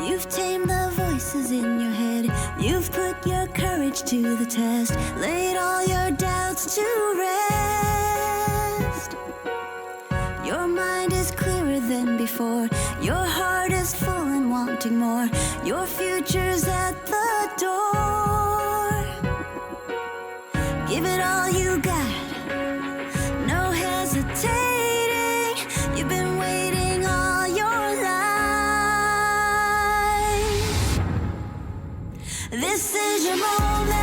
You've tamed the voices in your head. You've put your courage to the test. Laid all your doubts to rest. Your mind is clearer than before. Your heart is full and wanting more. Your future's at the door. Give it all you got. No hesitating. You've been waiting all your life. This is your moment.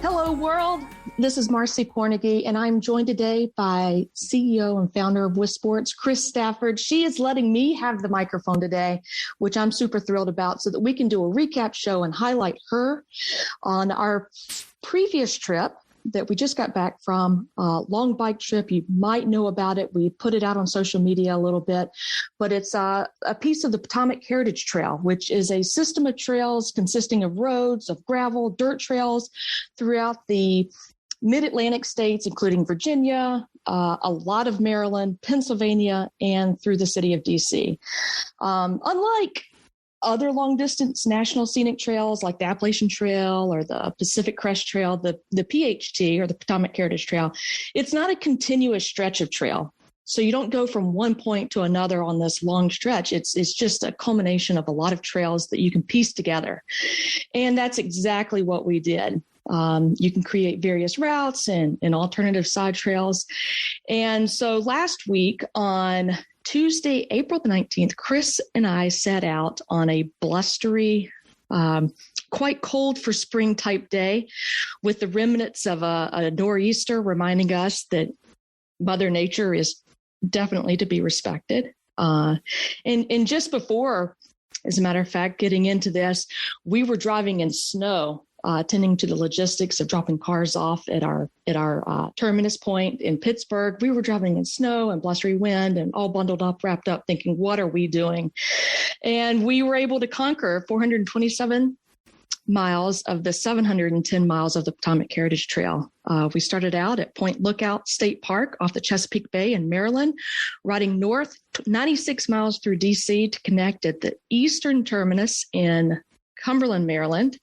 Hello, world. This is Marci Kornegay, and I'm joined today by CEO and founder of WIS Sports, Chris Stafford. She is letting me have the microphone today, which I'm super thrilled about, so that we can do a recap show and highlight her on our previous trip that we just got back from, a long bike trip. You might know about it. We put it out on social media a little bit, but it's a piece of the Potomac Heritage Trail, which is a system of trails consisting of roads, of gravel, dirt trails throughout the mid-Atlantic states, including Virginia, a lot of Maryland, Pennsylvania, and through the city of D.C. Unlike other long-distance national scenic trails like the Appalachian Trail or the Pacific Crest Trail, the PHT, or the Potomac Heritage Trail, it's not a continuous stretch of trail. So you don't go from one point to another on this long stretch. It's just a culmination of a lot of trails that you can piece together. And that's exactly what we did. You can create various routes and alternative side trails. And so last week on Tuesday, April the 19th, Chris and I set out on a blustery, quite cold for spring type day with the remnants of a nor'easter reminding us that Mother Nature is definitely to be respected. And just before, as a matter of fact, getting into this, we were driving in snow, tending to the logistics of dropping cars off at our terminus point in Pittsburgh. We were driving in snow and blustery wind and all bundled up, wrapped up, thinking, what are we doing? And we were able to conquer 427 miles of the 710 miles of the Potomac Heritage Trail. We started out at Point Lookout State Park off the Chesapeake Bay in Maryland, riding north 96 miles through D.C. to connect at the eastern terminus in Cumberland, Maryland,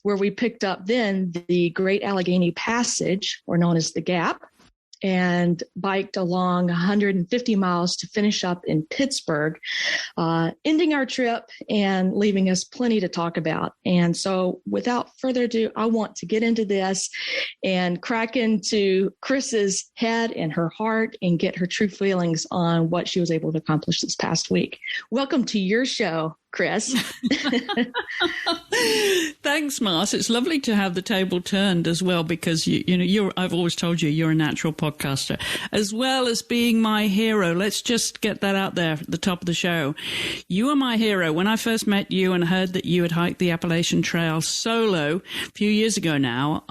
where we picked up then the Great Allegheny Passage, or known as the Gap, and biked along 150 miles to finish up in Pittsburgh, ending our trip and leaving us plenty to talk about. And so without further ado, I want to get into this and crack into Chris's head and her heart and get her true feelings on what she was able to accomplish this past week. Welcome to your show, Chris. Thanks, Mars. It's lovely to have the table turned as well, because I've always told you're a natural podcaster, as well as being my hero. Let's just get that out there at the top of the show. You are my hero. When I first met you and heard that you had hiked the Appalachian Trail solo a few years ago now,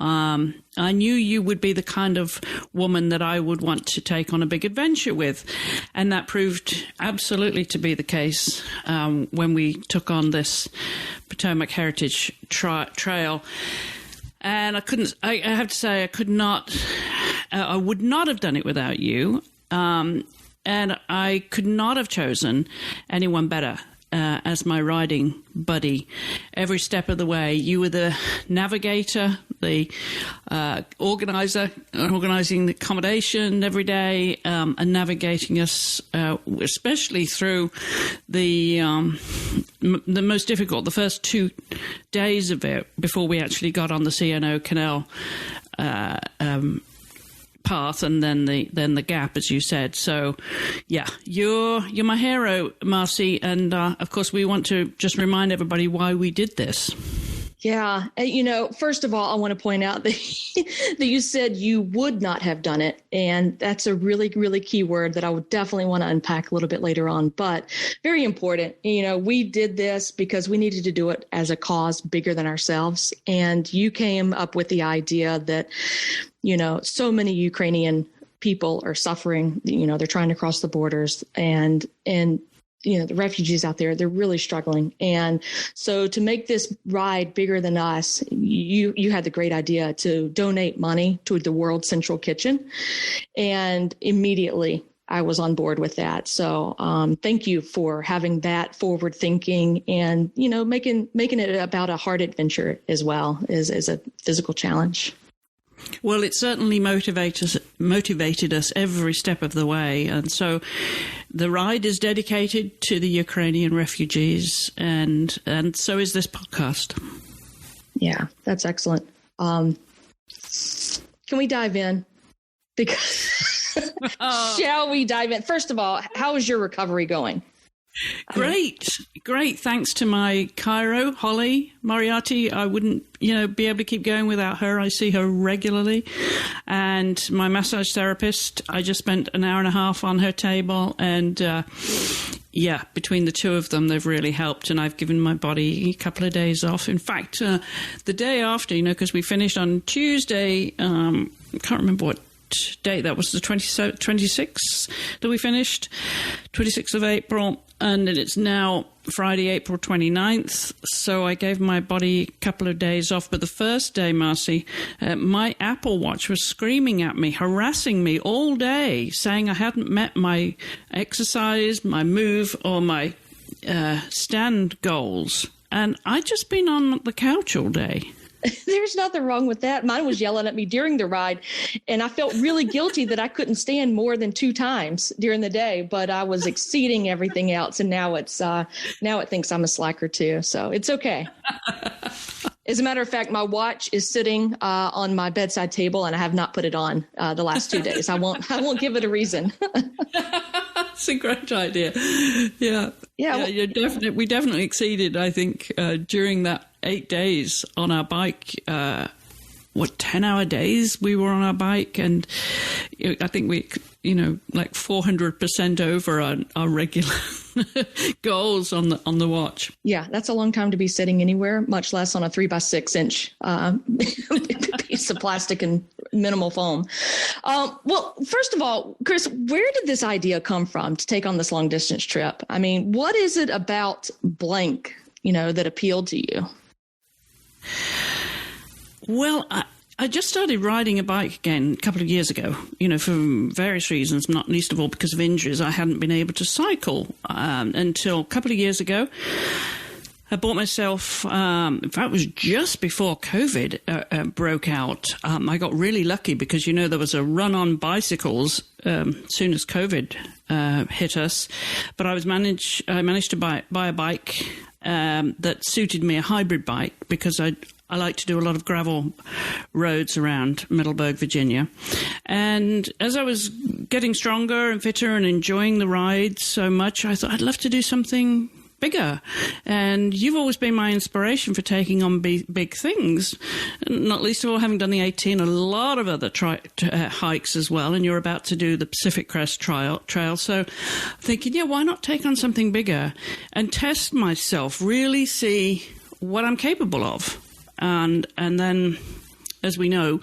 I knew you would be the kind of woman that I would want to take on a big adventure with. And that proved absolutely to be the case when we took on this Potomac Heritage Trail. And I have to say, I would not have done it without you. And I could not have chosen anyone better as my riding buddy every step of the way. You were the navigator, the organizing the accommodation every day, and navigating us, especially through the most difficult, the first 2 days of it before we actually got on the C&O Canal path, and then the Gap, as you said. So, yeah, you're my hero, Marci, and of course we want to just remind everybody why we did this. Yeah. First of all, I want to point out that you said you would not have done it. And that's a really, really key word that I would definitely want to unpack a little bit later on, but very important. We did this because we needed to do it as a cause bigger than ourselves. And you came up with the idea that, so many Ukrainian people are suffering, they're trying to cross the borders, and the refugees out there, they're really struggling. And so to make this ride bigger than us, you had the great idea to donate money to the World Central Kitchen. And immediately I was on board with that. So thank you for having that forward thinking and, making it about a hard adventure as well as a physical challenge. Well, it certainly motivated us every step of the way. And so the ride is dedicated to the Ukrainian refugees, and so is this podcast. Yeah, that's excellent. Can we dive in? Because shall we dive in? First of all, how is your recovery going? Great. Thanks to my chiro, Holly Moriarty. I wouldn't, be able to keep going without her. I see her regularly. And my massage therapist, I just spent an hour and a half on her table. And between the two of them, they've really helped. And I've given my body a couple of days off. In fact, the day after, because we finished on Tuesday, I can't remember what date that was, the 26th that we finished, 26th of April. And it's now Friday, April 29th. So I gave my body a couple of days off. But the first day, Marci, my Apple Watch was screaming at me, harassing me all day, saying I hadn't met my exercise, my move, or my stand goals. And I'd just been on the couch all day. There's nothing wrong with that. Mine was yelling at me during the ride, and I felt really guilty that I couldn't stand more than 2 times during the day, but I was exceeding everything else. And now it thinks I'm a slacker too. So it's okay. As a matter of fact, my watch is sitting on my bedside table, and I have not put it on the last 2 days. I won't give it a reason. That's a great idea. Yeah. We definitely exceeded, I think, during that 8 days on our bike. 10-hour days we were on our bike, and I think we, like 400% over our regular goals on the watch. Yeah, that's a long time to be sitting anywhere, much less on a 3x6 inch piece of plastic and minimal foam. Well, first of all, Chris, where did this idea come from to take on this long distance trip? I mean, what is it about blank, that appealed to you? Well, I just started riding a bike again a couple of years ago, for various reasons, not least of all because of injuries. I hadn't been able to cycle until a couple of years ago. I bought myself, in fact, it was just before COVID broke out. I got really lucky because, there was a run on bicycles soon as COVID hit us. But I managed to buy a bike that suited me, a hybrid bike, because I like to do a lot of gravel roads around Middleburg, Virginia. And as I was getting stronger and fitter and enjoying the ride so much, I thought I'd love to do something bigger. And you've always been my inspiration for taking on big things, not least of all having done the 18, a lot of other hikes as well. And you're about to do the Pacific Crest Trail. So thinking, why not take on something bigger and test myself, really see what I'm capable of. And then, as we know,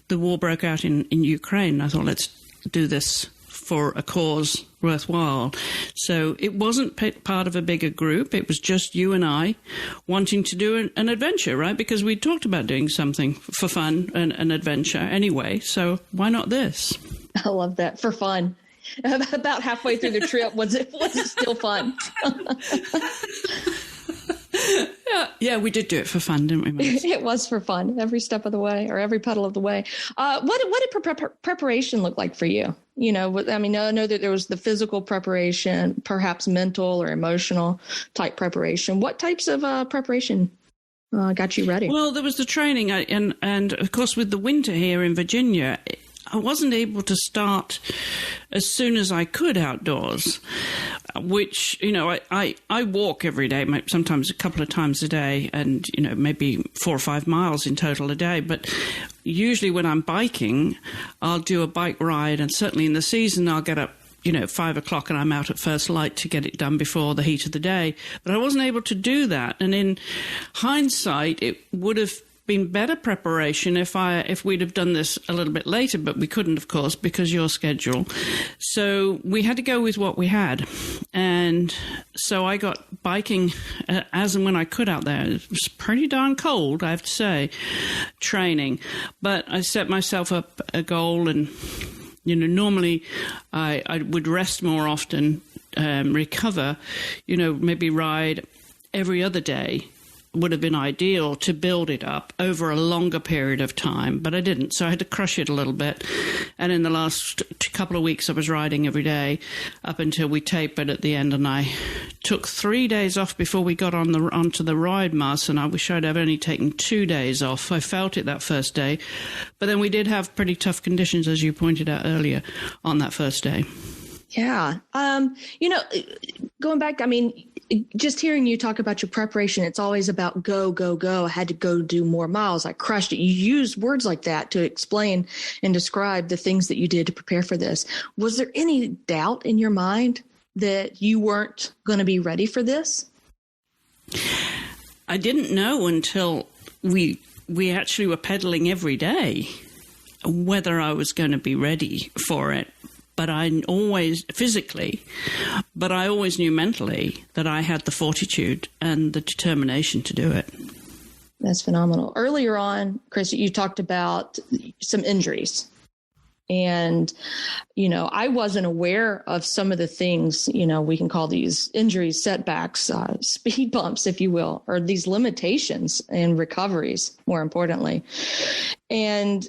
the war broke out in Ukraine. I thought, let's do this for a cause worthwhile. So it wasn't part of a bigger group. It was just you and I wanting to do an adventure, right? Because we talked about doing something for fun and an adventure anyway. So why not this? I love that. For fun. About halfway through the trip, was it still fun? Yeah, we did do it for fun, didn't we, Mason? It was for fun, every step of the way, or every pedal of the way. What did preparation look like for you? I know that there was the physical preparation, perhaps mental or emotional type preparation. What types of preparation got you ready? Well, there was the training, and of course, with the winter here in Virginia, I wasn't able to start as soon as I could outdoors, which, I walk every day, sometimes a couple of times a day, and, maybe 4 or 5 miles in total a day. But usually when I'm biking, I'll do a bike ride, and certainly in the season, I'll get up, 5 o'clock and I'm out at first light to get it done before the heat of the day. But I wasn't able to do that. And in hindsight, it would have been better preparation if we'd have done this a little bit later, but we couldn't, of course, because your schedule. So we had to go with what we had. And so I got biking as and when I could out there. It was pretty darn cold, I have to say, training. But I set myself up a goal, and Normally I would rest more often, recover, maybe ride every other day would have been ideal to build it up over a longer period of time, but I didn't. So I had to crush it a little bit. And in the last couple of weeks, I was riding every day up until we tapered at the end. And I took 3 days off before we got onto the ride, Mars, and I wish I'd have only taken 2 days off. I felt it that first day. But then we did have pretty tough conditions, as you pointed out earlier, on that first day. Yeah. Going back, just hearing you talk about your preparation, it's always about go, go, go. I had to go do more miles. I crushed it. You use words like that to explain and describe the things that you did to prepare for this. Was there any doubt in your mind that you weren't going to be ready for this? I didn't know until we actually were pedaling every day whether I was going to be ready for it. But I always, physically, but I always knew mentally that I had the fortitude and the determination to do it. That's phenomenal. Earlier on, Chris, you talked about some injuries. And, I wasn't aware of some of the things, we can call these injuries, setbacks, speed bumps, if you will, or these limitations and recoveries, more importantly. And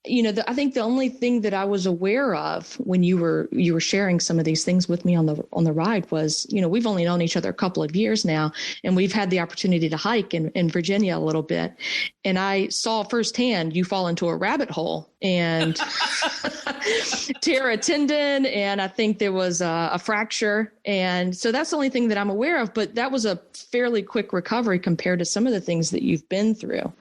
I think the only thing that I was aware of when you were sharing some of these things with me on the ride was, we've only known each other a couple of years now, and we've had the opportunity to hike in Virginia a little bit. And I saw firsthand you fall into a rabbit hole and tear a tendon. And I think there was a fracture. And so that's the only thing that I'm aware of. But that was a fairly quick recovery compared to some of the things that you've been through.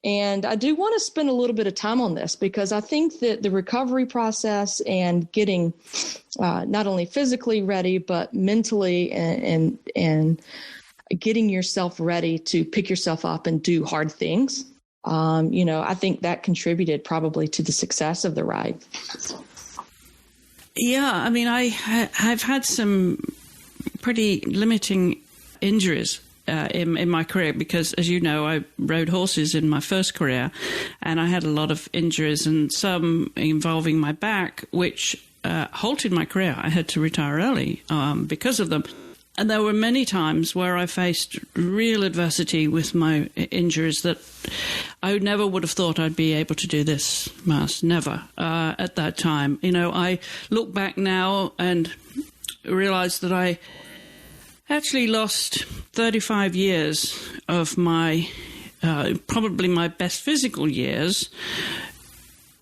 And I do want to spend a little bit of time on this because I think that the recovery process and getting not only physically ready, but mentally and getting yourself ready to pick yourself up and do hard things, I think that contributed probably to the success of the ride. Yeah, I've had some pretty limiting injuries in my career because, as you know, I rode horses in my first career and I had a lot of injuries and some involving my back, which halted my career. I had to retire early because of them. And there were many times where I faced real adversity with my injuries that I never would have thought I'd be able to do this, Mars. Never at that time. I look back now and realize that I actually lost 35 years of my, probably my best physical years,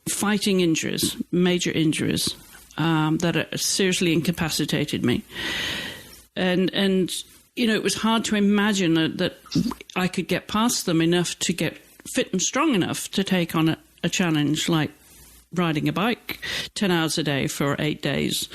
fighting injuries, major injuries that seriously incapacitated me. And it was hard to imagine that I could get past them enough to get fit and strong enough to take on a challenge like riding a bike 10 hours a day for 8 days.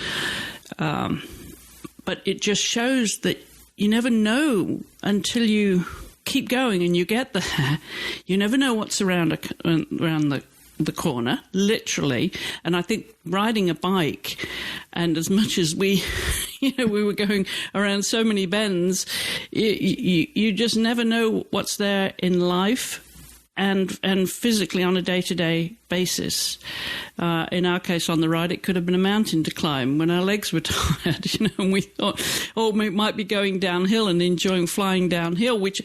But it just shows that you never know until you keep going and you get there. You never know what's around the corner, literally. And I think riding a bike, and as much as we were going around so many bends, you just never know what's there in life. And physically on a day-to-day basis. In our case on the ride, it could have been a mountain to climb when our legs were tired, and we thought, we might be going downhill and enjoying flying downhill, which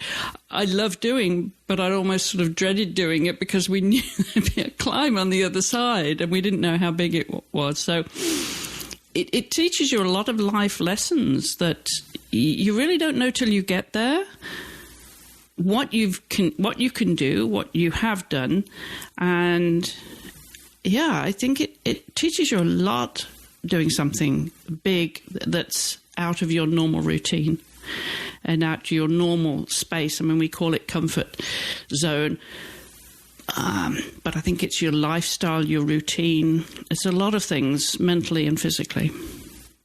I love doing, but I'd almost sort of dreaded doing it because we knew there'd be a climb on the other side and we didn't know how big it was. So it teaches you a lot of life lessons that you really don't know till you get there. What you can do, what you have done, and I think it teaches you a lot doing something big that's out of your normal routine and out to your normal space. We call it comfort zone, but I think it's your lifestyle, your routine. It's a lot of things mentally and physically.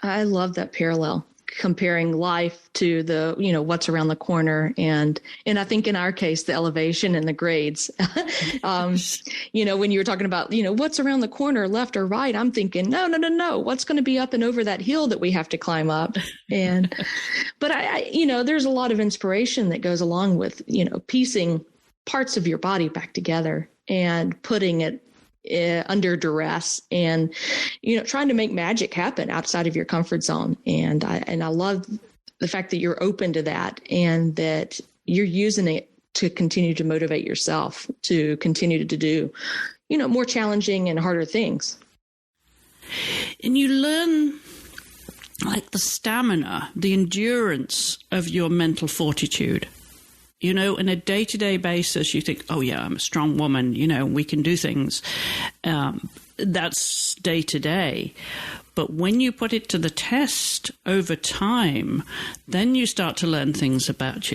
I love that parallel. Comparing life to the, what's around the corner. And I think in our case, the elevation and the grades, when you were talking about, what's around the corner, left or right, I'm thinking, no. What's going to be up and over that hill that we have to climb up? But I there's a lot of inspiration that goes along with, piecing parts of your body back together and putting it under duress and, trying to make magic happen outside of your comfort zone. And I love the fact that you're open to that and that you're using it to continue to motivate yourself to continue to do, more challenging and harder things. And you learn like the stamina, the endurance of your mental fortitude. In a day-to-day basis, you think, oh, yeah, I'm a strong woman, we can do things. That's day-to-day. But when you put it to the test over time, then you start to learn things about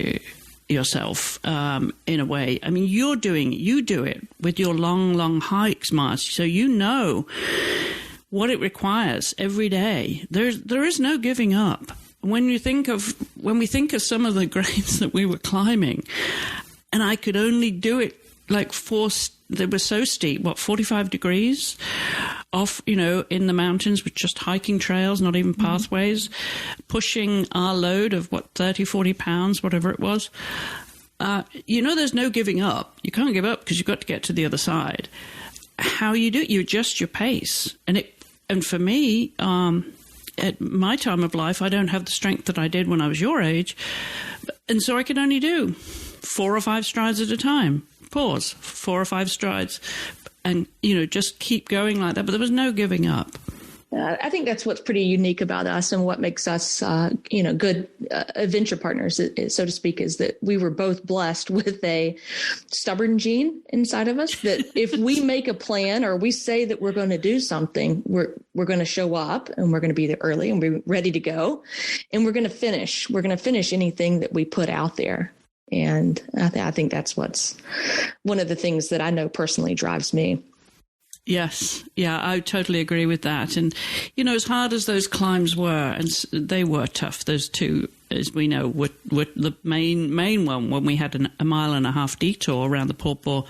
yourself in a way. I mean, you do it with your long, long hikes, Marci. So you know what it requires every day. There is no giving up. When we think of some of the grades that we were climbing, and I could only do it like they were so steep, 45 degrees off, in the mountains with just hiking trails, not even pathways, pushing our load of 30, 40 pounds, whatever it was. There's no giving up. You can't give up because you've got to get to the other side. How you do it, you adjust your pace. And for me, at my time of life, I don't have the strength that I did when I was your age. And so I could only do 4 or 5 strides at a time. Pause, 4 or 5 strides. And, just keep going like that. But there was no giving up. I think that's what's pretty unique about us and what makes us, good adventure partners, so to speak, is that we were both blessed with a stubborn gene inside of us that if we make a plan or we say that we're going to do something, we're going to show up and we're going to be there early and we're ready to go and we're going to finish. We're going to finish anything that we put out there. And I think that's what's one of the things that I know personally drives me. Yes. Yeah, I totally agree with that. And, as hard as those climbs were, and they were tough, those two, as we know, were the main one when we had a 1.5 mile detour around the Paw Paw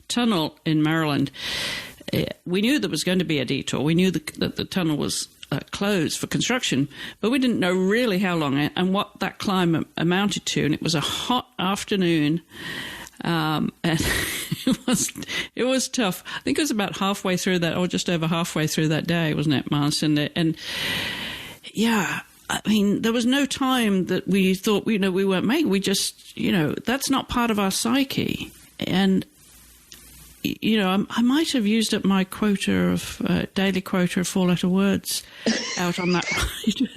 Tunnel in Maryland. We knew there was going to be a detour. We knew that the tunnel was closed for construction, but we didn't know really how long and what that climb amounted to. And it was a hot afternoon. And it was tough. I think it was about halfway through that, or just over halfway through that day, wasn't it, Marci? And yeah, I mean, there was no time that we thought, we weren't making. We just, that's not part of our psyche. And, I might have used up my daily quota of 4-letter words out on that ride.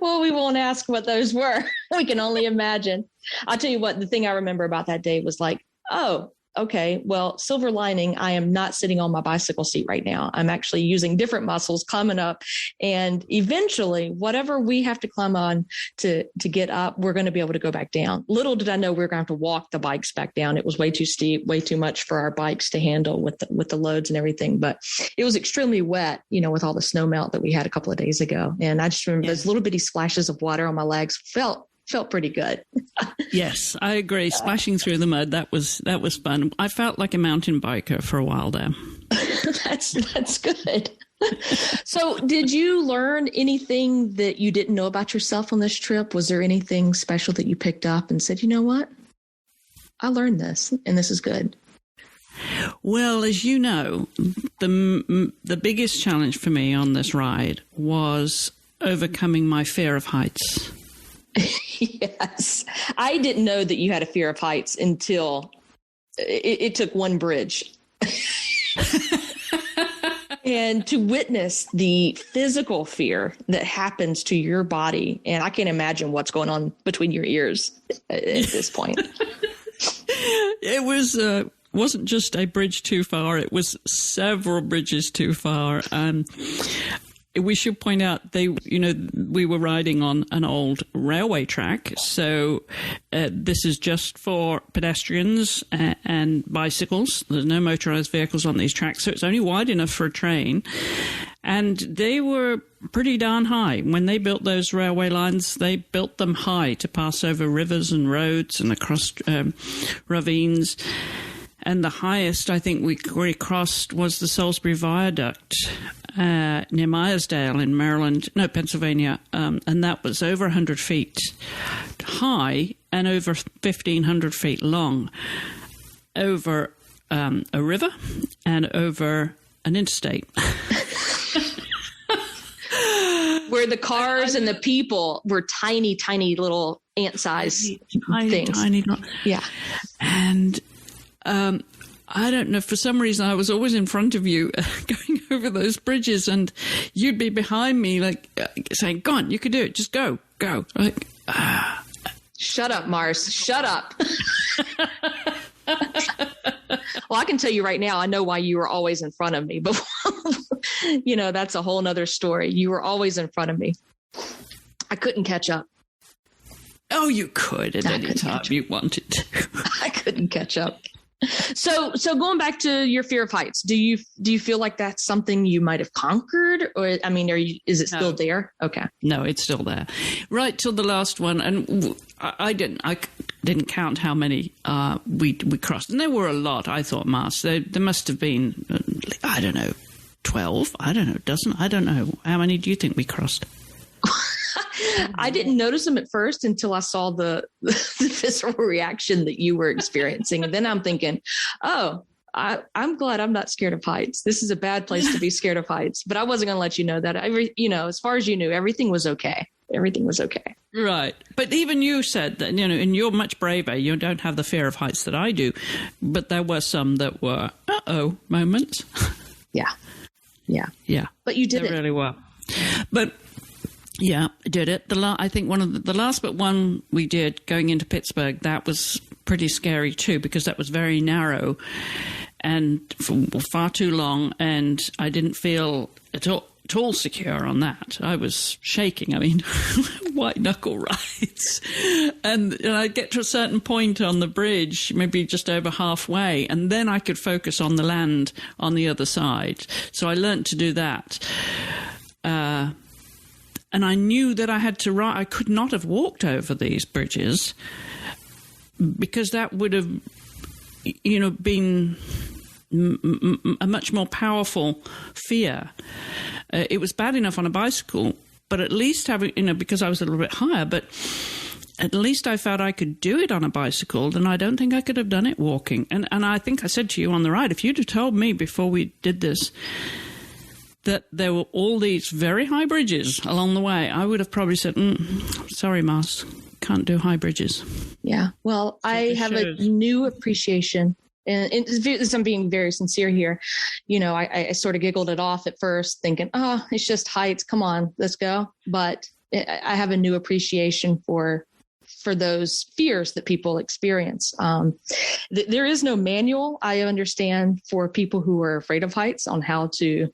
Well, we won't ask what those were. We can only imagine. I'll tell you what, the thing I remember about that day was like, oh, okay, well, silver lining, I am not sitting on my bicycle seat right now. I'm actually using different muscles climbing up. And eventually, whatever we have to climb on to get up, we're going to be able to go back down. Little did I know we were going to have to walk the bikes back down. It was way too steep, way too much for our bikes to handle with the loads and everything. But it was extremely wet, with all the snow melt that we had a couple of days ago. And I just remember those little bitty splashes of water on my legs felt pretty good. Yes, I agree. Splashing through the mud, that was fun. I felt like a mountain biker for a while there. That's good. So did you learn anything that you didn't know about yourself on this trip? Was there anything special that you picked up and said, you know what? I learned this and this is good. Well, as you know, the biggest challenge for me on this ride was overcoming my fear of heights. Yes. I didn't know that you had a fear of heights until it took one bridge. And to witness the physical fear that happens to your body. And I can't imagine what's going on between your ears at this point. It wasn't just a bridge too far. It was several bridges too far. We should point out we were riding on an old railway track. So this is just for pedestrians and bicycles. There's no motorized vehicles on these tracks. So it's only wide enough for a train. And they were pretty darn high. When they built those railway lines, they built them high to pass over rivers and roads and across ravines. And the highest I think we crossed was the Salisbury Viaduct near Myersdale in Pennsylvania. And that was over 100 feet high and over 1,500 feet long over a river and over an interstate. Where the cars and the people were tiny, tiny little ant-sized things. Tiny. Yeah. And I don't know, for some reason I was always in front of you going over those bridges, and you'd be behind me like saying, go on, you can do it, just go. Like, Shut up, Mars. Shut up. Well, I can tell you right now, I know why you were always in front of me, but that's a whole nother story. You were always in front of me. I couldn't catch up. Oh, you could at any time you wanted to. I couldn't catch up. So going back to your fear of heights, do you feel like that's something you might have conquered, or is it still there? Okay. No, it's still there, right till the last one, and I didn't count how many we crossed, and there were a lot. I thought, Mars, there must have been, I don't know, 12. I don't know, dozen. I don't know. How many do you think we crossed? I didn't notice them at first until I saw the visceral reaction that you were experiencing. And then I'm thinking, oh, I'm glad I'm not scared of heights. This is a bad place to be scared of heights. But I wasn't going to let you know that. As far as you knew, everything was okay. Everything was okay. Right. But even you said that, and you're much braver. You don't have the fear of heights that I do. But there were some that were, uh-oh moments. Yeah. But you did it. There really were. But... yeah, I did it. I think one of the last but one we did going into Pittsburgh, that was pretty scary too, because that was very narrow and far too long, and I didn't feel at all secure on that. I was shaking. White knuckle rides. And I'd get to a certain point on the bridge, maybe just over halfway, and then I could focus on the land on the other side. So I learned to do that. And I knew that I could not have walked over these bridges, because that would have, been a much more powerful fear. It was bad enough on a bicycle, but at least having, because I was a little bit higher, but at least I felt I could do it on a bicycle, then I don't think I could have done it walking. And I think I said to you on the ride, if you'd have told me before we did this that there were all these very high bridges along the way, I would have probably said, sorry, Mars, can't do high bridges. Yeah. Well, I have a new appreciation, and I'm being very sincere here. I sort of giggled it off at first thinking, oh, it's just heights. Come on, let's go. But I have a new appreciation for those fears that people experience. There is no manual, I understand, for people who are afraid of heights on how to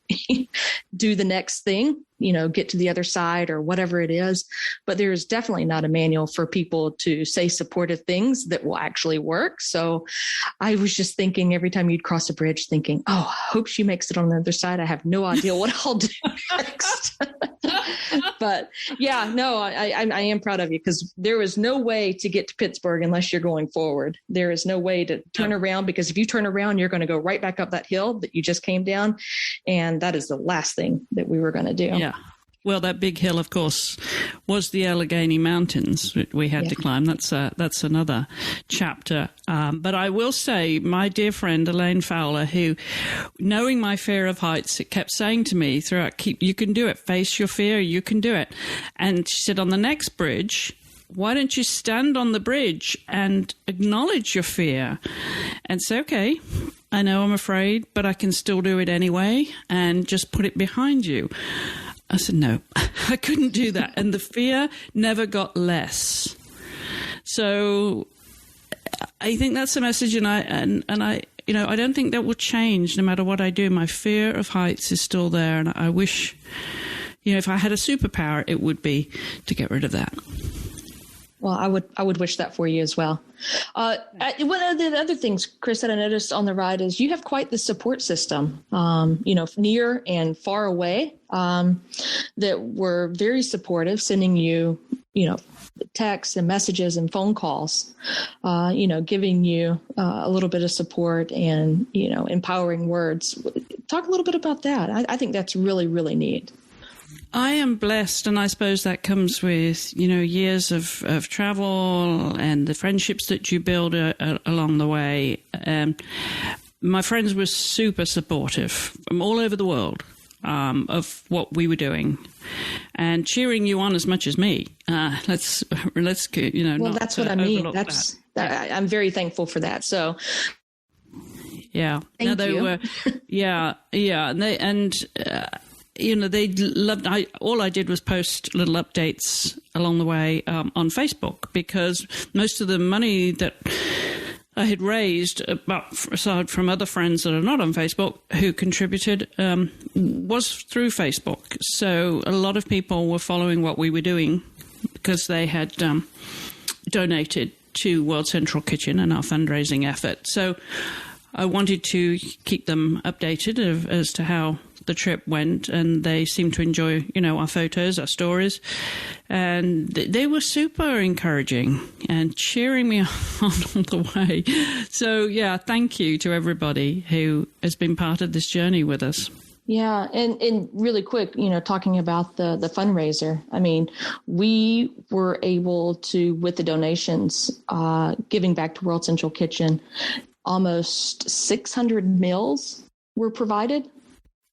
do the next thing, get to the other side or whatever it is. But there is definitely not a manual for people to say supportive things that will actually work. So I was just thinking every time you'd cross a bridge thinking, oh, I hope she makes it on the other side. I have no idea what I'll do next. But yeah, no, I am proud of you, because there was no way to get to Pittsburgh unless you're going forward. There is no way to turn around, because if you turn around, you're going to go right back up that hill that you just came down. And that is the last thing that we were going to do. Yeah. Well, that big hill, of course, was the Allegheny Mountains we had to climb. That's another chapter. But I will say, my dear friend Elaine Fowler, who, knowing my fear of heights, it kept saying to me throughout, you can do it, face your fear, you can do it. And she said, on the next bridge, why don't you stand on the bridge and acknowledge your fear and say, okay, I know I'm afraid, but I can still do it anyway, and just put it behind you. I said, no, I couldn't do that. And the fear never got less. So I think that's the message. And I don't think that will change no matter what I do. My fear of heights is still there. And I wish, if I had a superpower, it would be to get rid of that. Well, I would wish that for you as well. One of the other things, Chris, that I noticed on the ride is you have quite the support system, near and far away, that were very supportive, sending you, texts and messages and phone calls, giving you a little bit of support and, empowering words. Talk a little bit about that. I think that's really, really neat. I am blessed, and I suppose that comes with, years of travel and the friendships that you build along the way. my friends were super supportive from all over the world of what we were doing, and cheering you on as much as me. Let's Well, that's what I mean. I'm very thankful for that. So. Yeah. Thank you. They loved. All I did was post little updates along the way on Facebook, because most of the money that I had raised, aside from other friends that are not on Facebook who contributed, was through Facebook. So a lot of people were following what we were doing because they had donated to World Central Kitchen and our fundraising effort. So I wanted to keep them updated as to how the trip went, and they seemed to enjoy, our photos, our stories, and they were super encouraging and cheering me on all the way. So, yeah, thank you to everybody who has been part of this journey with us. Yeah. And really quick, talking about the fundraiser, I mean, we were able to, with the donations, giving back to World Central Kitchen, almost 600 meals were provided,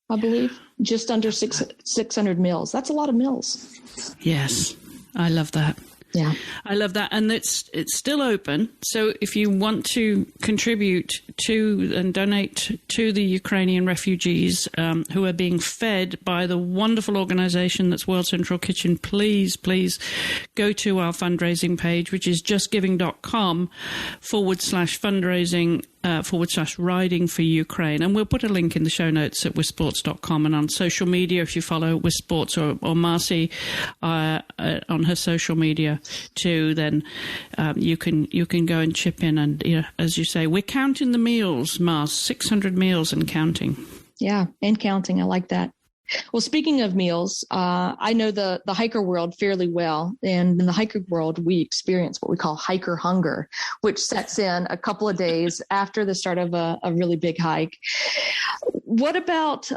I believe. Just under 600 meals. That's a lot of meals. Yes. I love that. Yeah. I love that. And it's still open. So if you want to contribute to and donate to the Ukrainian refugees who are being fed by the wonderful organization that's World Central Kitchen, please go to our fundraising page, which is justgiving.com/fundraising /riding for Ukraine. And we'll put a link in the show notes at wisports.com, and on social media, if you follow WisSports or Marci on her social media too, then you can go and chip in. And as you say, we're counting the meals, Mars, 600 meals and counting. Yeah, and counting. I like that. Well, speaking of meals, I know the hiker world fairly well. And in the hiker world, we experience what we call hiker hunger, which sets in a couple of days after the start of a really big hike. What about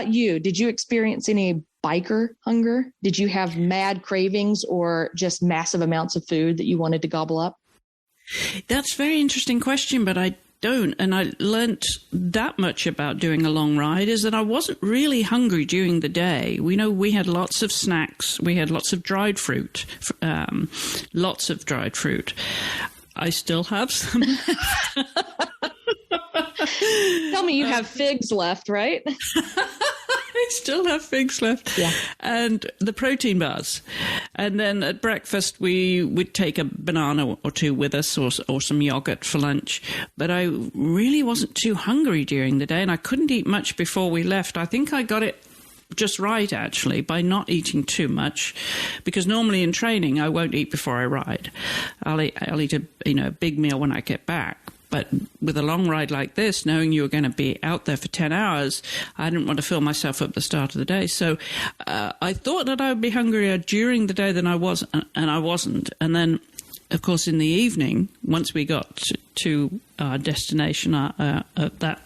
you? Did you experience any biker hunger? Did you have mad cravings or just massive amounts of food that you wanted to gobble up? That's a very interesting question, but I don't. And I learnt that much about doing a long ride is that I wasn't really hungry during the day. We had lots of snacks. We had lots of dried fruit, I still have some. Tell me you have figs left, right? I still have figs left. Yeah. And the protein bars. And then at breakfast, we would take a banana or two with us or some yogurt for lunch. But I really wasn't too hungry during the day, and I couldn't eat much before we left. I think I got it just right, actually, by not eating too much, because normally in training, I won't eat before I ride. I'll eat a big meal when I get back. But with a long ride like this, knowing you were going to be out there for 10 hours, I didn't want to fill myself up at the start of the day. So I thought that I would be hungrier during the day than I was, and I wasn't. And then, of course, in the evening, once we got to our destination at that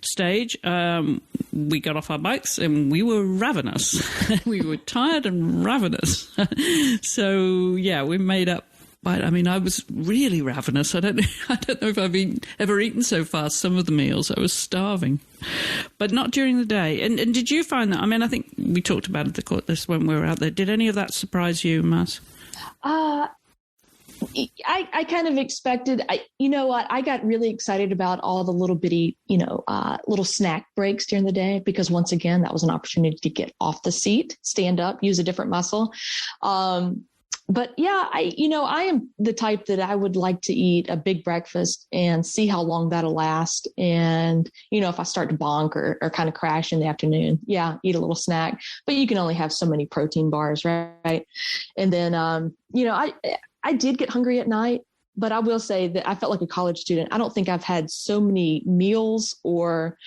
stage, we got off our bikes and we were ravenous. We were tired and ravenous. So, yeah, we made up. But I mean, I was really ravenous. I don't know if I've ever eaten so fast some of the meals. I was starving, but not during the day. And did you find that? I mean, I think we talked about this when we were out there. Did any of that surprise you, Mas? I kind of expected. You know what? I got really excited about all the little bitty, little snack breaks during the day, because once again, that was an opportunity to get off the seat, stand up, use a different muscle. But yeah, I am the type that I would like to eat a big breakfast and see how long that'll last. And, if I start to bonk or kind of crash in the afternoon, yeah, eat a little snack, but you can only have so many protein bars, right? And then, I did get hungry at night, but I will say that I felt like a college student. I don't think I've had so many meals or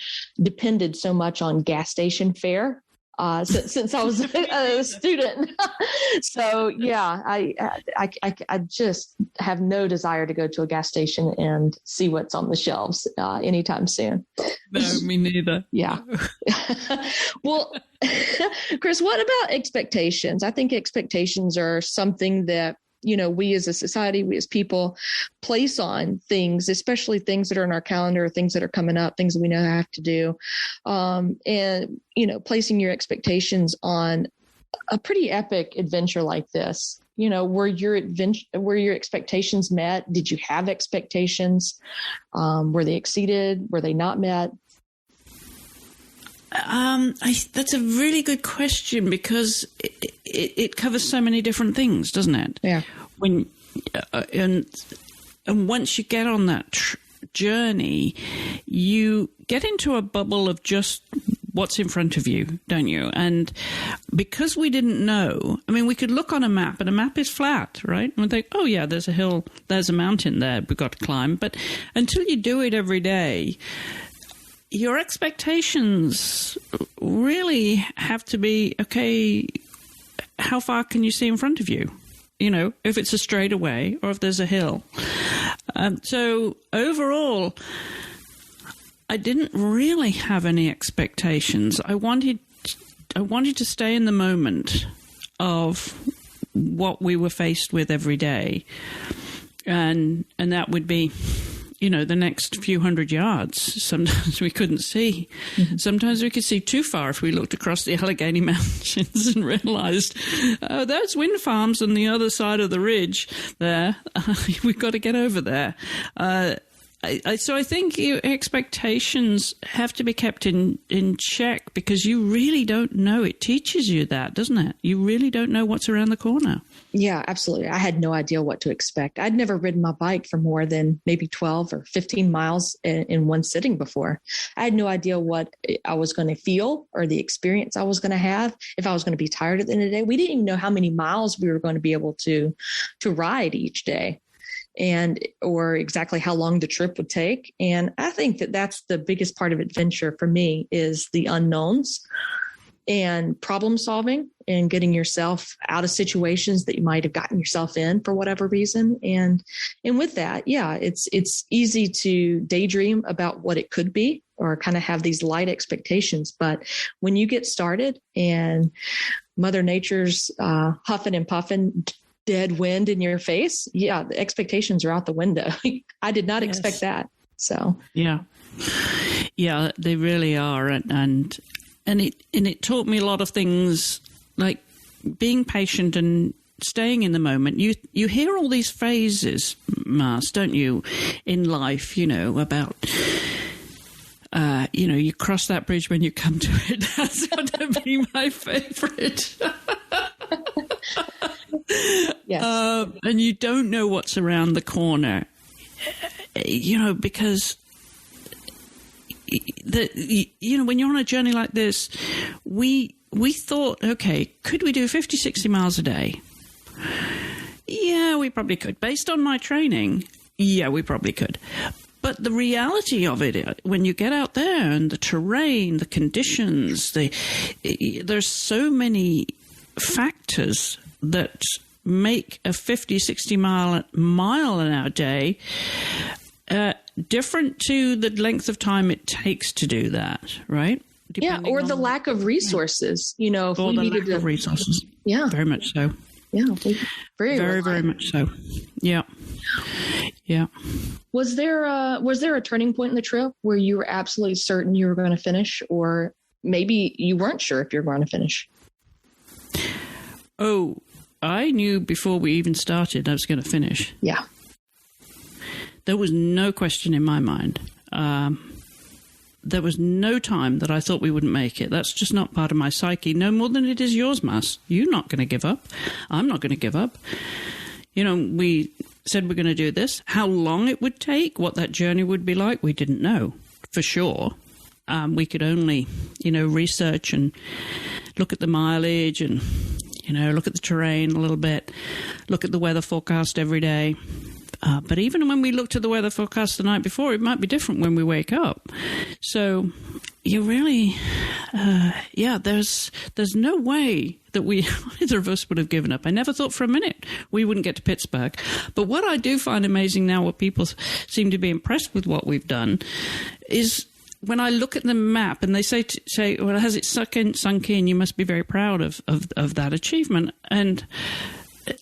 depended so much on gas station fare since I was a student. So yeah, I just have no desire to go to a gas station and see what's on the shelves anytime soon. No, me neither. Yeah. Well, Chris, what about expectations? I think expectations are something that we as a society, we as people place on things, especially things that are in our calendar, things that are coming up, things that we know have to do. And, placing your expectations on a pretty epic adventure like this. Were your expectations met? Did you have expectations? Were they exceeded? Were they not met? That's a really good question, because it covers so many different things, doesn't it? Yeah. And once you get on that journey, you get into a bubble of just what's in front of you, don't you? And because we didn't know, we could look on a map, and a map is flat, right? And we think, oh yeah, there's a hill, there's a mountain there we've got to climb. But until you do it every day, your expectations really have to be, okay, how far can you see in front of you? If it's a straightaway or if there's a hill. So overall, I didn't really have any expectations. I wanted to stay in the moment of what we were faced with every day. And that would be, the next few hundred yards. Sometimes we couldn't see. Mm-hmm. Sometimes we could see too far if we looked across the Allegheny Mountains and realized, oh, there's wind farms on the other side of the ridge there. We've got to get over there. So I think your expectations have to be kept in check, because you really don't know. It teaches you that, doesn't it? You really don't know what's around the corner. Yeah, absolutely. I had no idea what to expect. I'd never ridden my bike for more than maybe 12 or 15 miles in one sitting before. I had no idea what I was going to feel or the experience I was going to have, if I was going to be tired at the end of the day. We didn't even know how many miles we were going to be able to ride each day, or exactly how long the trip would take. And I think that that's the biggest part of adventure for me, is the unknowns and problem solving and getting yourself out of situations that you might have gotten yourself in for whatever reason. And with that, yeah, it's easy to daydream about what it could be, or kind of have these light expectations. But when you get started and Mother Nature's huffing and puffing, dead wind in your face, yeah, the expectations are out the window. I did not expect that. So yeah, they really are, and it taught me a lot of things, like being patient and staying in the moment. You hear all these phrases, Mars, don't you, in life? About you cross that bridge when you come to it. That's going to be my favorite. Yes. And you don't know what's around the corner, because when you're on a journey like this, we thought, okay, could we do 50, 60 miles a day? Yeah, we probably could. Based on my training, yeah, we probably could. But the reality of it, when you get out there and the terrain, the conditions, there's so many factors that make a 50, 60 mile an hour day different to the length of time it takes to do that, right? Depending or the lack of resources, if or we the needed lack of resources. Yeah. Very much so. Yeah. Very much so. Yeah. Yeah. Was there a turning point in the trip where you were absolutely certain you were going to finish, or maybe you weren't sure if you were going to finish? Oh, I knew before we even started I was going to finish. Yeah. There was no question in my mind. There was no time that I thought we wouldn't make it. That's just not part of my psyche, no more than it is yours, Mas. You're not going to give up. I'm not going to give up. We said we're going to do this. How long it would take, what that journey would be like, we didn't know for sure. We could only, research and look at the mileage and, look at the terrain a little bit, look at the weather forecast every day. But even when we looked at the weather forecast the night before, it might be different when we wake up. So you really, there's no way that either of us would have given up. I never thought for a minute we wouldn't get to Pittsburgh. But what I do find amazing now, what people seem to be impressed with what we've done, is when I look at the map and they say, well, has it sunk in? You must be very proud of that achievement. And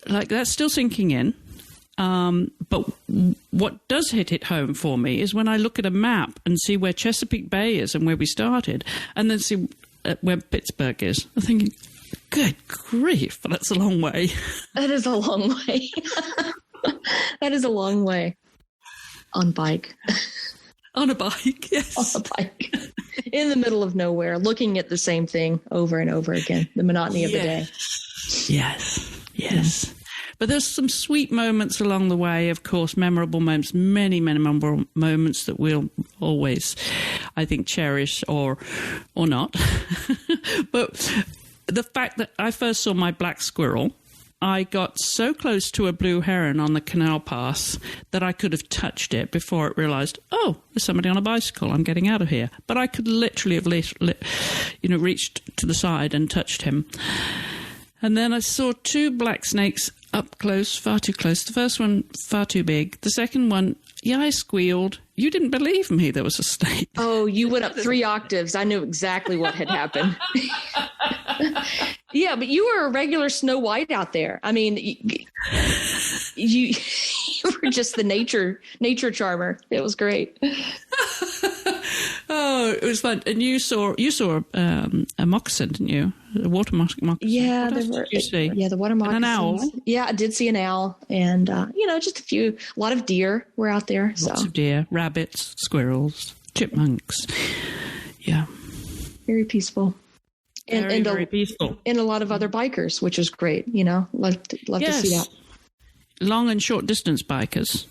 like that's still sinking in. But what does hit it home for me is when I look at a map and see where Chesapeake Bay is and where we started, and then see where Pittsburgh is. I'm thinking, good grief, that's a long way. That is a long way. That is a long way. On bike. On a bike, yes. On a bike. In the middle of nowhere, looking at the same thing over and over again. The monotony of the day. Yes. Yes. But there's some sweet moments along the way, of course, memorable moments, many memorable moments that we'll always, I think, cherish or not. But the fact that I first saw my black squirrel, I got so close to a blue heron on the canal path that I could have touched it before it realized, oh, there's somebody on a bicycle. I'm getting out of here. But I could literally have reached to the side and touched him. And then I saw two black snakes up close, far too close. The first one, far too big. The second one, I squealed. You didn't believe me there was a snake. Oh, you went up 3 octaves. I knew exactly what had happened. Yeah, but you were a regular Snow White out there. I mean, you were just the nature charmer. It was great. Oh, it was fun. And you saw a moccasin, didn't you? A water moccasin. Yeah, what else did you see? Yeah, the water moccasins. And an owl. Yeah, I did see an owl, and just a lot of deer were out there. Lots of deer, rabbits, squirrels, chipmunks. Yeah, very peaceful. Very peaceful. And a lot of other bikers, which is great. Love to see that. Long and short distance bikers.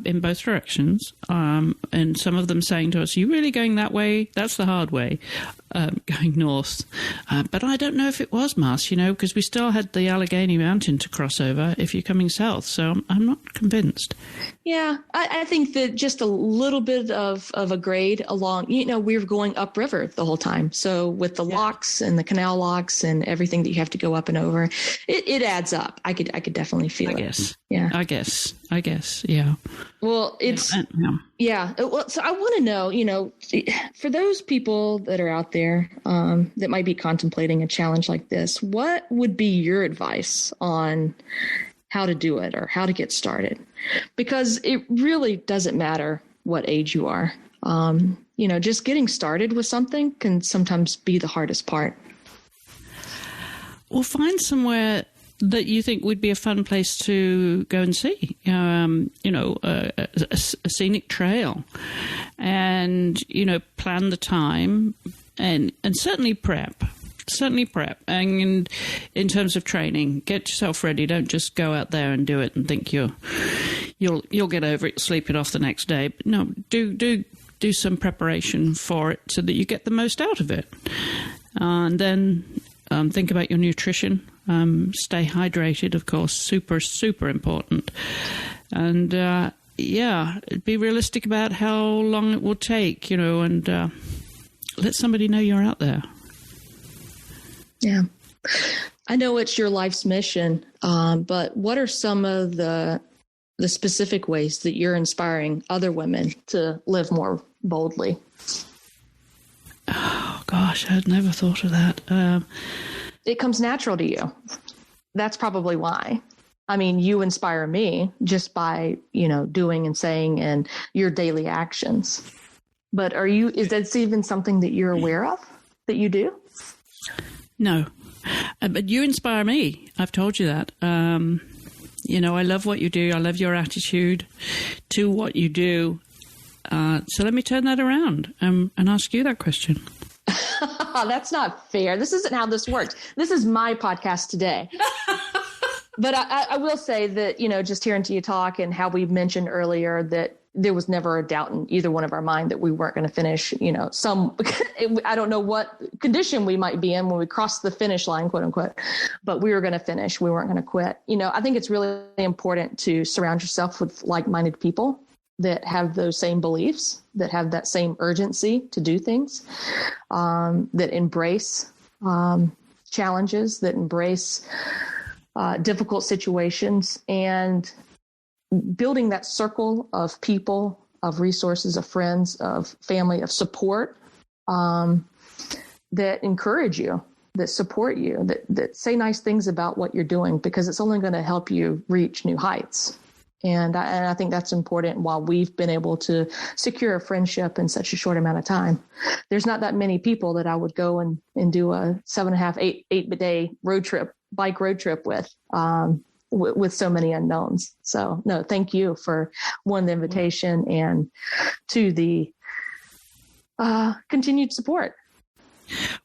In both directions, and some of them saying to us, "Are you really going that way? That's the hard way, going north." But I don't know if it was, Marci, because we still had the Allegheny Mountain to cross over if you're coming south. So I'm not convinced. Yeah, I think that just a little bit of a grade along, we were going upriver the whole time. So with the locks and the canal locks and everything that you have to go up and over, it adds up. I could definitely feel it. Guess. Yeah. I guess. Yeah. Well, yeah. Well, so I want to know, for those people that are out there that might be contemplating a challenge like this, what would be your advice on how to do it or how to get started? Because it really doesn't matter what age you are. Just getting started with something can sometimes be the hardest part. Well, find somewhere that you think would be a fun place to go and see, a scenic trail, and, plan the time and certainly prep. And in terms of training, get yourself ready. Don't just go out there and do it and think you'll get over it, sleep it off the next day. But no, do some preparation for it so that you get the most out of it. And then think about your nutrition. Stay hydrated, of course, super important. And be realistic about how long it will take, and let somebody know you're out there. Yeah. I know it's your life's mission, but what are some of the specific ways that you're inspiring other women to live more boldly? Oh, gosh, I'd never thought of that. It comes natural to you. That's probably why. I mean, you inspire me just by, doing and saying and your daily actions. But is that even something that you're aware of that you do? No, but you inspire me. I've told you that. I love what you do. I love your attitude to what you do. So let me turn that around and ask you that question. That's not fair. This isn't how this works. This is my podcast today. But I will say that, just hearing to you talk and how we mentioned earlier that there was never a doubt in either one of our mind that we weren't going to finish, I don't know what condition we might be in when we crossed the finish line, quote unquote, but we were going to finish. We weren't going to quit. I think it's really important to surround yourself with like-minded people that have those same beliefs, that have that same urgency to do things, that embrace challenges, that embrace difficult situations, and building that circle of people, of resources, of friends, of family, of support that encourage you that support you, that say nice things about what you're doing, because it's only going to help you reach new heights. And I think that's important. While we've been able to secure a friendship in such a short amount of time, there's not that many people that I would go and do a 7.5, 8 day bike road trip with so many unknowns. So no, thank you for one, the invitation, and two, the continued support.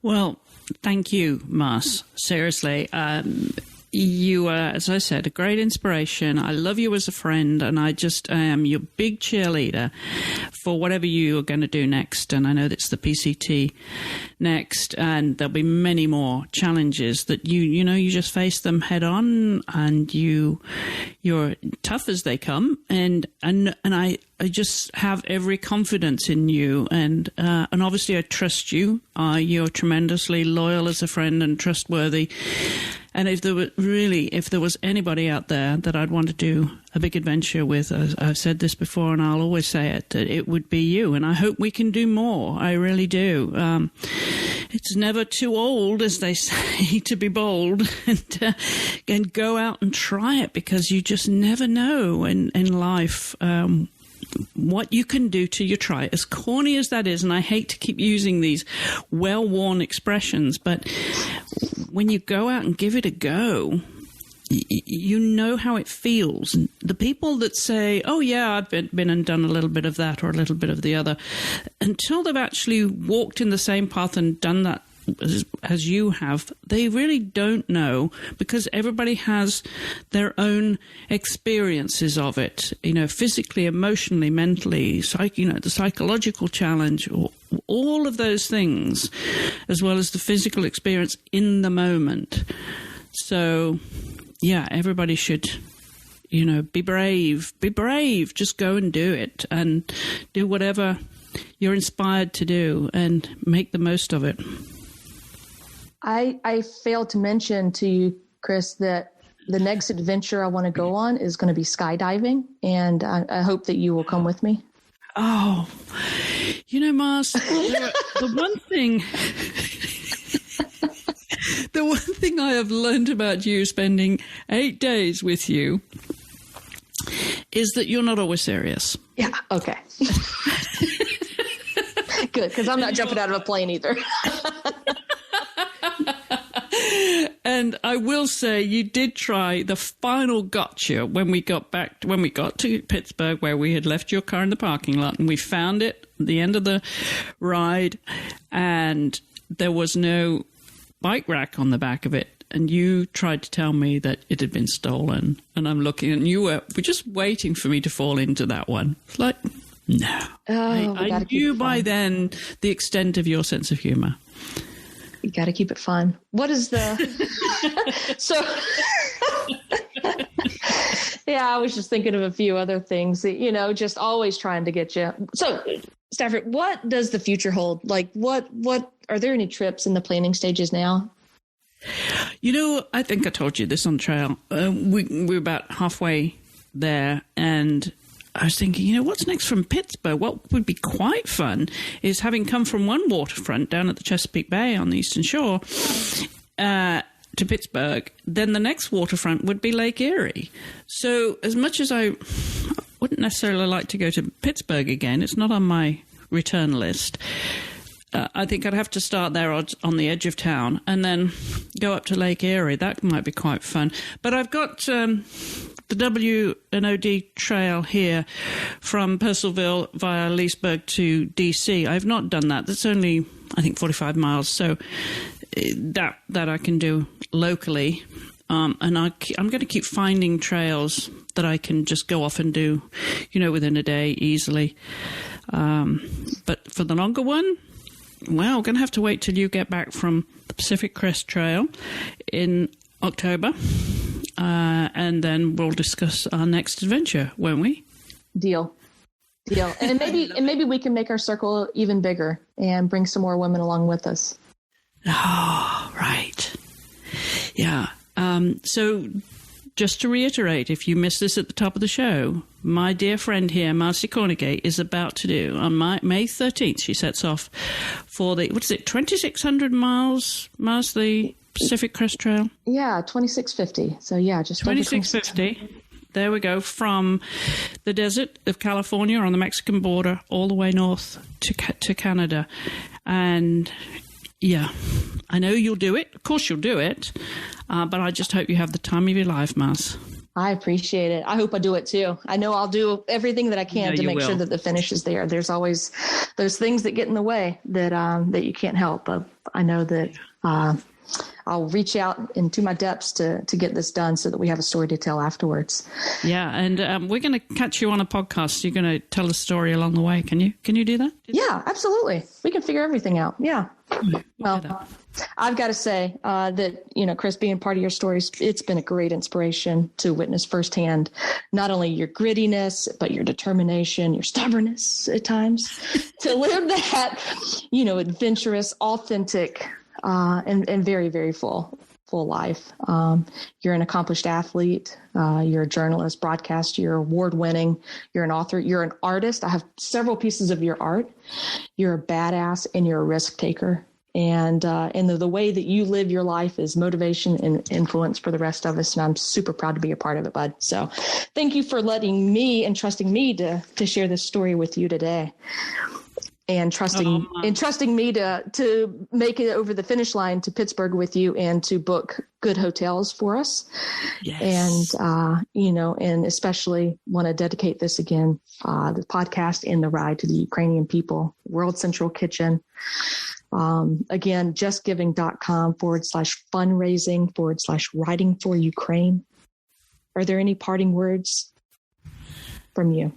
Well, thank you, Mars. Seriously. You are, as I said, a great inspiration. I love you as a friend, and I am your big cheerleader for whatever you are going to do next. And I know that's the PCT next, and there'll be many more challenges that you just face them head on, and you're tough as they come. And I just have every confidence in you, and obviously I trust you. You're tremendously loyal as a friend and trustworthy. And if there was anybody out there that I'd want to do a big adventure with, I've said this before and I'll always say it, that it would be you. And I hope we can do more. I really do. It's never too old, as they say, to be bold and go out and try it, because you just never know in life what you can do till you try. As corny as that is, and I hate to keep using these well-worn expressions, but when you go out and give it a go, you know how it feels. And the people that say, oh yeah, I've been and done a little bit of that or a little bit of the other, until they've actually walked in the same path and done that as you have, they really don't know, because everybody has their own experiences of it, physically, emotionally, mentally, the psychological challenge, all of those things, as well as the physical experience in the moment. So, yeah, everybody should, be brave, just go and do it, and do whatever you're inspired to do and make the most of it. I failed to mention to you, Chris, that the next adventure I want to go on is going to be skydiving, and I hope that you will come with me. Oh, Mars, the one thing I have learned about you spending 8 days with you is that you're not always serious. Yeah, okay. Good, because I'm not jumping out of a plane either. And I will say, you did try the final gotcha when we got to Pittsburgh, where we had left your car in the parking lot, and we found it at the end of the ride, and there was no bike rack on the back of it. And you tried to tell me that it had been stolen, and I'm looking, and you were just waiting for me to fall into that one. It's like, no. I knew by then the extent of your sense of humor. You got to keep it fun. What is the... So, yeah, I was just thinking of a few other things that, just always trying to get you. So, Stafford, what does the future hold? Like, what are there any trips in the planning stages now? I think I told you this on the trail. We're about halfway there, and I was thinking, what's next from Pittsburgh? What would be quite fun is, having come from one waterfront down at the Chesapeake Bay on the Eastern Shore to Pittsburgh, then the next waterfront would be Lake Erie. So as much as I wouldn't necessarily like to go to Pittsburgh again, it's not on my return list. I think I'd have to start there on the edge of town and then go up to Lake Erie. That might be quite fun. But I've got the W&OD trail here from Purcellville via Leesburg to D.C. I've not done that. That's only, I think, 45 miles. So that I can do locally. And I'm going to keep finding trails that I can just go off and do, within a day easily. But for the longer one, well, we're going to have to wait till you get back from the Pacific Crest Trail in October, and then we'll discuss our next adventure, won't we? Deal. And maybe we can make our circle even bigger and bring some more women along with us. Oh, right. Yeah. So just to reiterate, if you missed this at the top of the show, my dear friend here, Marci Kornegay, is about to do, on May 13th, she sets off for the, 2,600 miles, the Pacific Crest Trail? Yeah, 2650. So, yeah, just 2650. There we go, from the desert of California on the Mexican border all the way north to Canada. And, yeah, I know you'll do it. Of course you'll do it. But I just hope you have the time of your life, Mars. I appreciate it. I hope I do it too. I know I'll do everything that I can to make sure that the finish is there. There's always those things that get in the way that you can't help. But I know that I'll reach out into my depths to get this done so that we have a story to tell afterwards. Yeah, and we're going to catch you on a podcast. You're going to tell a story along the way. Can you do that? Yeah, absolutely. We can figure everything out. Yeah. Well, I've got to say that, Chris, being part of your stories, it's been a great inspiration to witness firsthand, not only your grittiness, but your determination, your stubbornness at times to live that, adventurous, authentic, and very, very full life. You're an accomplished athlete. You're a journalist, broadcaster, you're award-winning. You're an author. You're an artist. I have several pieces of your art. You're a badass and you're a risk taker. And the way that you live your life is motivation and influence for the rest of us. And I'm super proud to be a part of it, bud. So thank you for letting me and trusting me to share this story with you today. And trusting me to make it over the finish line to Pittsburgh with you and to book good hotels for us. Yes. And, and especially want to dedicate this again, the podcast and the ride to the Ukrainian people, World Central Kitchen. Again, justgiving.com/fundraising/writing for Ukraine. Are there any parting words from you?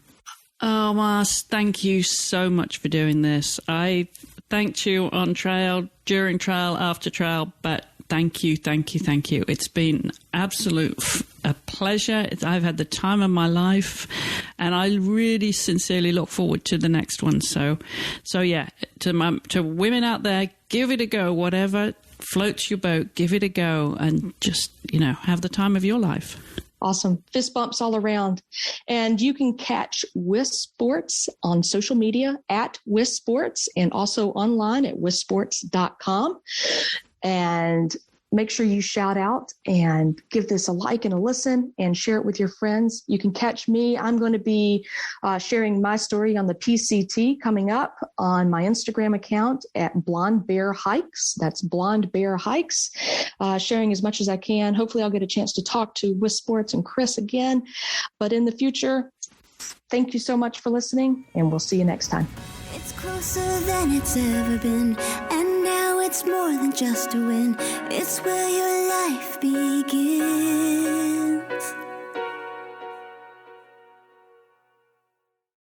Oh, Mars, thank you so much for doing this. I thanked you on trail, during trail, after trail, but thank you. It's been a pleasure. I've had the time of my life, and I really sincerely look forward to the next one. So yeah, to women out there, give it a go. Whatever floats your boat, give it a go, and just, have the time of your life. Awesome. Fist bumps all around. And you can catch Wisp Sports on social media at Wisp Sports and also online at wispsports.com. And make sure you shout out and give this a like and a listen and share it with your friends. You can catch me. I'm going to be sharing my story on the PCT coming up on my Instagram account at Blonde Bear Hikes. That's Blonde Bear Hikes. Sharing as much as I can. Hopefully I'll get a chance to talk to Wisp Sports and Chris again. But in the future, thank you so much for listening, and we'll see you next time. It's closer than it's ever been, and now it's more than just a win. It's where your life begins.